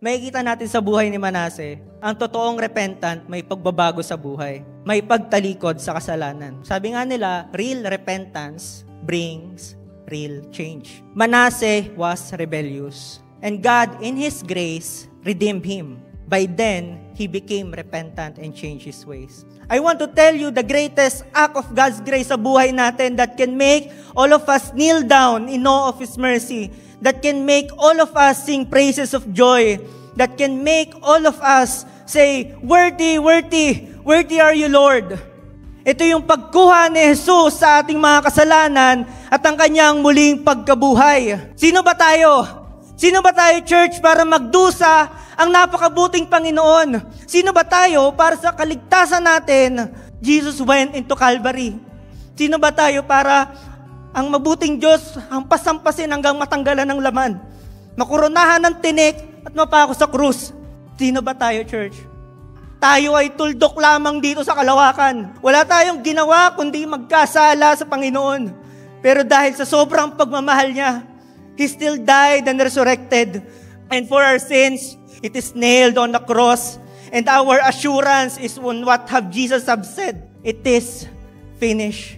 Makikita natin sa buhay ni Manase, ang totoong repentant may pagbabago sa buhay. May pagtalikod sa kasalanan. Sabi nga nila, real repentance brings real change. Manase was rebellious. And God, in His grace, redeemed him. By then, he became repentant and changed his ways. I want to tell you the greatest act of God's grace sa buhay natin that can make all of us kneel down in awe of His mercy, that can make all of us sing praises of joy, that can make all of us say, "Worthy, worthy, worthy are you, Lord." Ito yung pagkuha ni Jesus sa ating mga kasalanan at ang kanyang muling pagkabuhay. Sino ba tayo? Sino ba tayo, church, para magdusa ang napakabuting Panginoon? Sino ba tayo para sa kaligtasan natin? Jesus went into Calvary. Sino ba tayo para ang mabuting Diyos hampasin hanggang matanggalan ng laman? Makuronahan ng tinik at mapako sa krus. Sino ba tayo, church? Tayo ay tuldok lamang dito sa kalawakan. Wala tayong ginawa kundi magkasala sa Panginoon. Pero dahil sa sobrang pagmamahal niya, He still died and resurrected. And for our sins, it is nailed on the cross. And our assurance is on what Jesus have said. It is finished.